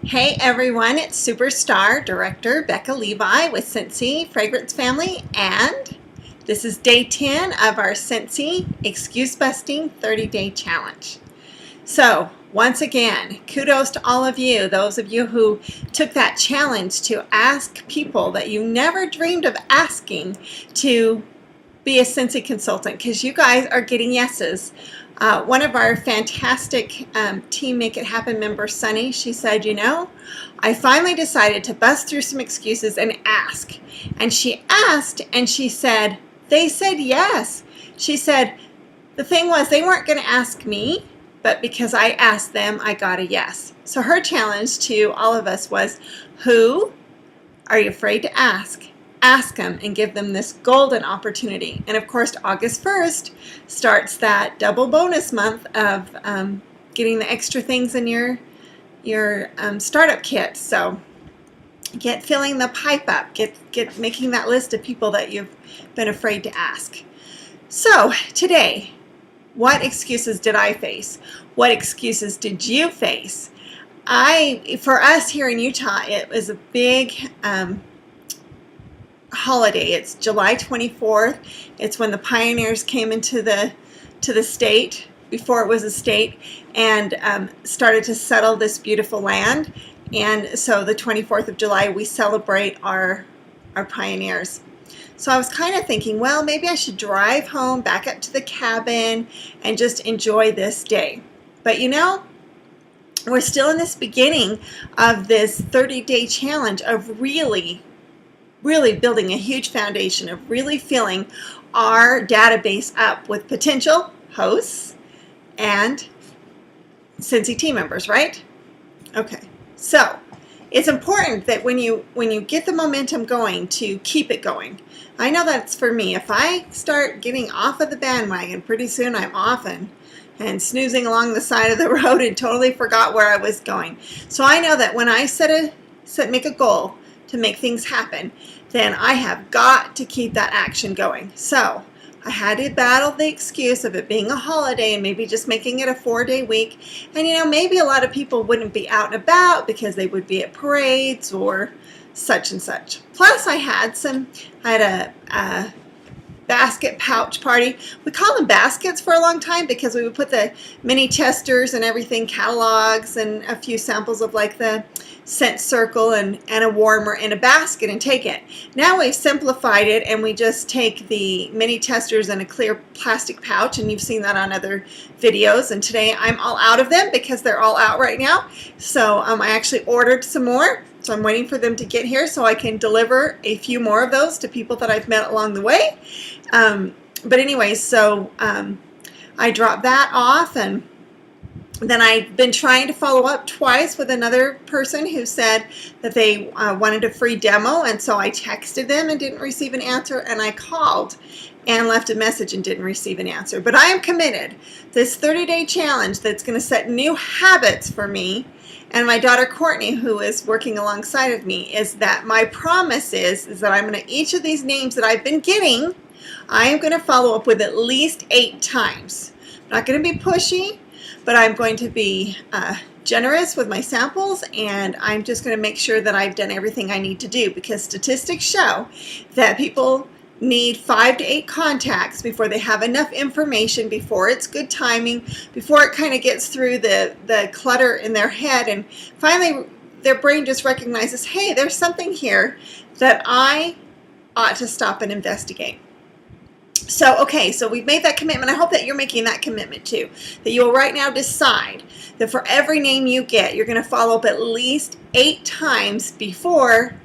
Hey everyone, it's Superstar Director Becca Levie with Scentsy Fragrance Family, and this is day 10 of our Scentsy Excuse Busting 30-Day Challenge. So, once again, kudos to all of you, those of you who took that challenge to ask people that you never dreamed of asking to be a Scentsy consultant, because you guys are getting yeses. One of our fantastic Team Make It Happen members, Sunny, she said, I finally decided to bust through some excuses and ask. And she asked, and she said, they said yes. She said, the thing was, they weren't going to ask me, but because I asked them, I got a yes. So her challenge to all of us was, who are you afraid to ask? Ask them and give them this golden opportunity. And of course, August 1st starts that double bonus month of getting the extra things in your startup kit. So get filling the pipe up, get making that list of people that you've been afraid to ask. So today, what excuses did I face? What excuses did you face? For us here in Utah, it was a big holiday. It's July 24th. It's when the pioneers came into the state, before it was a state, and started to settle this beautiful land. And so the 24th of July, we celebrate our pioneers. So I was kind of thinking, well, maybe I should drive home, back up to the cabin, and just enjoy this day. But we're still in this beginning of this 30-day challenge of really building a huge foundation, of really filling our database up with potential hosts and Scentsy team members, right? Okay, so it's important that when you get the momentum going, to keep it going. I know that's for me. If I start getting off of the bandwagon, pretty soon I'm off and snoozing along the side of the road and totally forgot where I was going. So I know that when I make a goal to make things happen, then I have got to keep that action going. So I had to battle the excuse of it being a holiday and maybe just making it a 4-day week. And maybe a lot of people wouldn't be out and about because they would be at parades or such and such. Plus I had a basket pouch party. We called them baskets for a long time because we would put the mini testers and everything, catalogs and a few samples of like the scent circle and a warmer in a basket and take it. Now we've simplified it and we just take the mini testers in a clear plastic pouch, and you've seen that on other videos. And today I'm all out of them because they're all out right now. So I actually ordered some more. So I'm waiting for them to get here so I can deliver a few more of those to people that I've met along the way. But anyway, so I dropped that off, and then I've been trying to follow up twice with another person who said that they wanted a free demo, and so I texted them and didn't receive an answer, and I called and left a message and didn't receive an answer. But I am committed. This 30-day challenge that's going to set new habits for me and my daughter Courtney, who is working alongside of me, is that my promise is that I'm going to, each of these names that I've been getting, I am going to follow up with at least 8 times. I'm not going to be pushy, but I'm going to be generous with my samples, and I'm just going to make sure that I've done everything I need to do, because statistics show that people need 5 to 8 contacts before they have enough information, before it's good timing, before it kind of gets through the clutter in their head, and finally their brain just recognizes, hey, there's something here that I ought to stop and investigate. So, okay, so we've made that commitment. I hope that you're making that commitment too, that you will right now decide that for every name you get, you're going to follow up at least 8 times before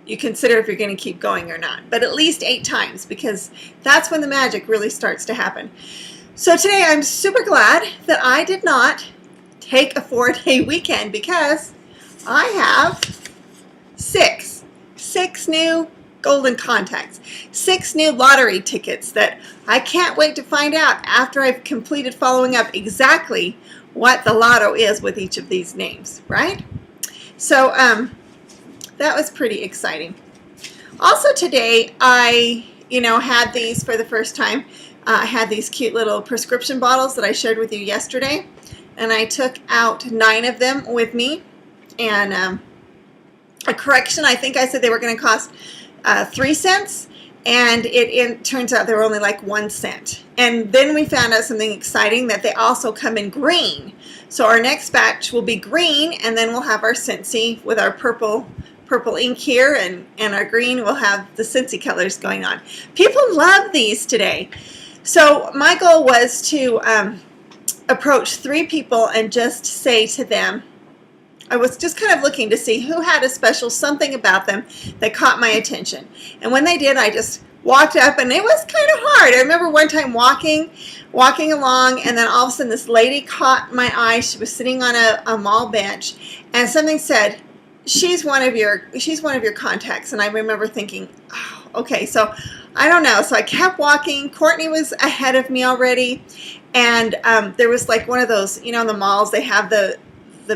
you consider if you're going to keep going or not. But at least 8 times, because that's when the magic really starts to happen. So today I'm super glad that I did not take a 4-day weekend, because I have 6 new golden contacts, 6 new lottery tickets that I can't wait to find out after I've completed following up exactly what the lotto is with each of these names, right? So that was pretty exciting. Also today, I had these for the first time. I had these cute little prescription bottles that I shared with you yesterday, and I took out 9 of them with me. And a correction, I think I said they were going to cost 3 cents, and it turns out they were only like 1 cent. And then we found out something exciting, that they also come in green. So our next batch will be green, and then we'll have our Scentsy with our purple ink here, and our green will have the Scentsy colors going on. People love these today. So my goal was to approach 3 people and just say to them, I was just kind of looking to see who had a special something about them that caught my attention. And when they did, I just walked up, and it was kind of hard. I remember one time walking along, and then all of a sudden this lady caught my eye. She was sitting on a mall bench, and something said, she's one of your contacts. And I remember thinking, oh, okay, so I don't know. So I kept walking. Courtney was ahead of me already, and there was like one of those, in the malls, they have the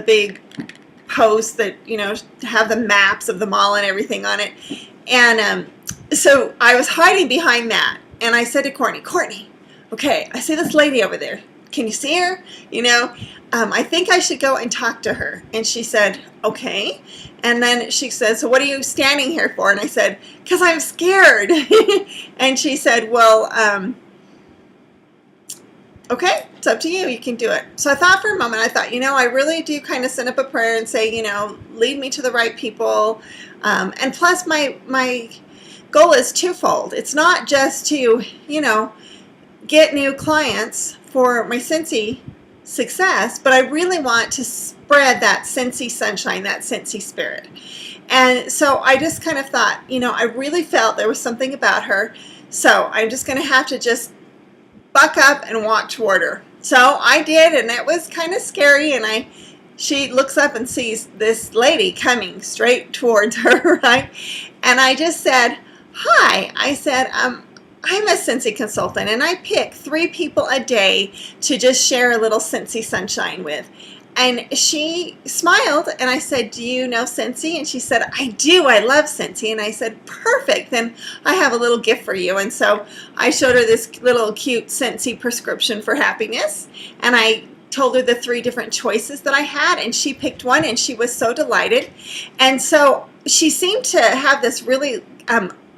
big posts that, have the maps of the mall and everything on it. And so I was hiding behind that, and I said to Courtney, okay, I see this lady over there. Can you see her? I think I should go and talk to her. And she said, okay. And then she said, so what are you standing here for? And I said, because I'm scared. And she said, well, okay, it's up to you. You can do it. So I thought for a moment, I really do kind of send up a prayer and say, lead me to the right people. And plus my goal is twofold. It's not just to, get new clients for my Scentsy success, but I really want to spread that Scentsy sunshine, that Scentsy spirit. And so I just kind of thought, I really felt there was something about her. So I'm just going to have to just buck up and walk toward her. So I did, and it was kind of scary. And she looks up and sees this lady coming straight towards her, right? And I just said, hi. I said, I'm a Scentsy consultant, and I pick 3 people a day to just share a little Scentsy sunshine with. And she smiled, and I said, do you know Scentsy? And she said, I do. I love Scentsy. And I said, perfect. Then I have a little gift for you. And so I showed her this little cute Scentsy prescription for happiness. And I told her the 3 different choices that I had, and she picked one, and she was so delighted. And so she seemed to have this really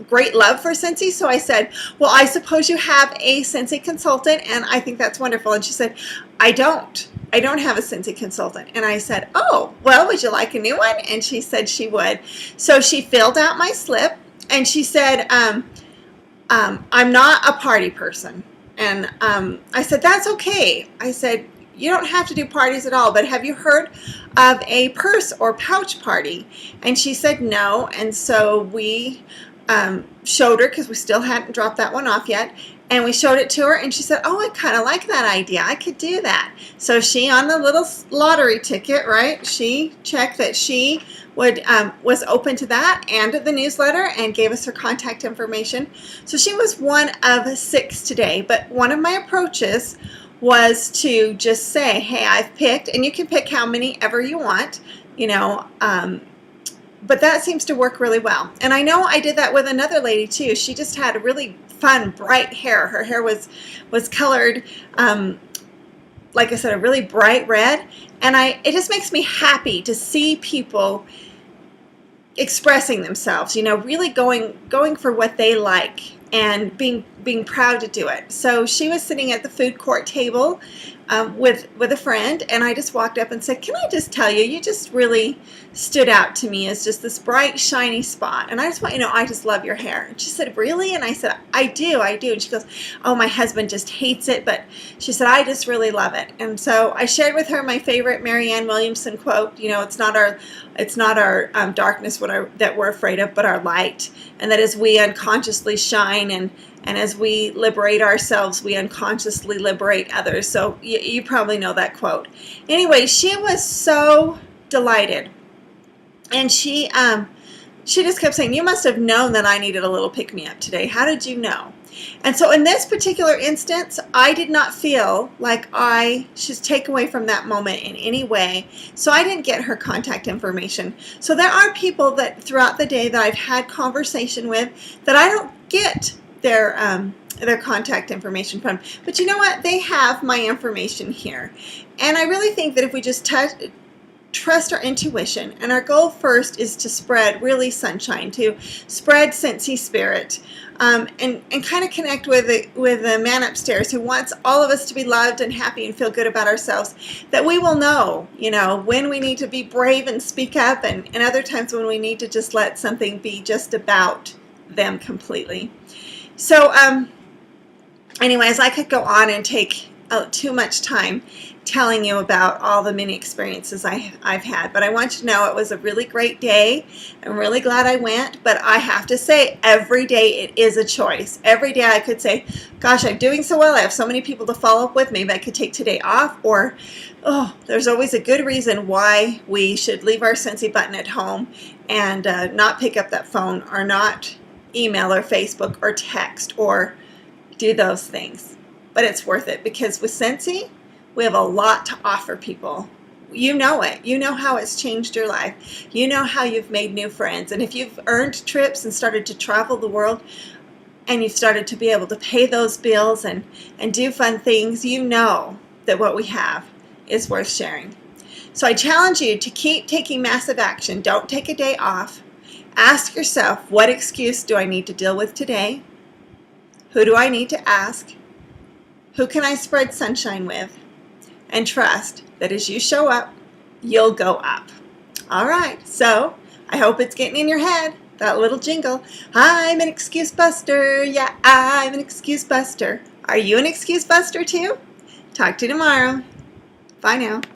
great love for Scentsy. So I said, well, I suppose you have a Scentsy consultant, and I think that's wonderful. And she said, I don't have a Scentsy consultant. And I said, oh, well, would you like a new one? And she said she would. So she filled out my slip, and she said, I'm not a party person. And I said, that's okay. I said, you don't have to do parties at all, but have you heard of a purse or pouch party? And she said no. And so we showed her, because we still hadn't dropped that one off yet, and we showed it to her, and she said, oh, I kind of like that idea. I could do that. So she, on the little lottery ticket, right, she checked that she was open to that and the newsletter, and gave us her contact information. So she was one of 6 today. But one of my approaches was to just say, hey, I've picked, and you can pick how many ever you want, but that seems to work really well. And I know I did that with another lady too. She just had a really fun, bright hair. Her hair was colored, like I said, a really bright red. And it just makes me happy to see people expressing themselves, really going for what they like, and being proud to do it. So she was sitting at the food court table with a friend, and I just walked up and said, can I just tell you, you just really stood out to me as just this bright, shiny spot, and I just want you to know I just love your hair. And she said, really? And I said, I do. And she goes, oh, my husband just hates it, but she said, I just really love it. And so I shared with her my favorite Marianne Williamson quote, it's not our darkness that we're afraid of, but our light. And that as we unconsciously shine and as we liberate ourselves, we unconsciously liberate others. So you probably know that quote. Anyway, she was so delighted. And she just kept saying, you must have known that I needed a little pick-me-up today. How did you know? And so in this particular instance, I did not feel like I should take away from that moment in any way. So I didn't get her contact information. So there are people that throughout the day that I've had conversation with that I don't get their contact information from. But you know what? They have my information here. And I really think that if we just trust our intuition. And our goal first is to spread really sunshine, to spread Scentsy spirit, and kind of connect with the man upstairs who wants all of us to be loved and happy and feel good about ourselves, that we will know, when we need to be brave and speak up, and other times when we need to just let something be just about them completely. So anyways, I could go on and take too much time telling you about all the many experiences I've had, but I want you to know it was a really great day. I'm really glad I went, but I have to say, every day it is a choice. Every day I could say, gosh, I'm doing so well, I have so many people to follow up with, maybe I could take today off, or oh, there's always a good reason why we should leave our Scentsy button at home and not pick up that phone, or not email or Facebook or text or do those things. But it's worth it, because with Scentsy, we have a lot to offer people. You know it. You know how it's changed your life. You know how you've made new friends. And if you've earned trips and started to travel the world, and you've started to be able to pay those bills and do fun things, you know that what we have is worth sharing. So I challenge you to keep taking massive action. Don't take a day off. Ask yourself, what excuse do I need to deal with today? Who do I need to ask? Who can I spread sunshine with? And trust that as you show up, you'll go up. All right, so I hope it's getting in your head, that little jingle. I'm an excuse buster. Yeah, I'm an excuse buster. Are you an excuse buster too? Talk to you tomorrow. Bye now.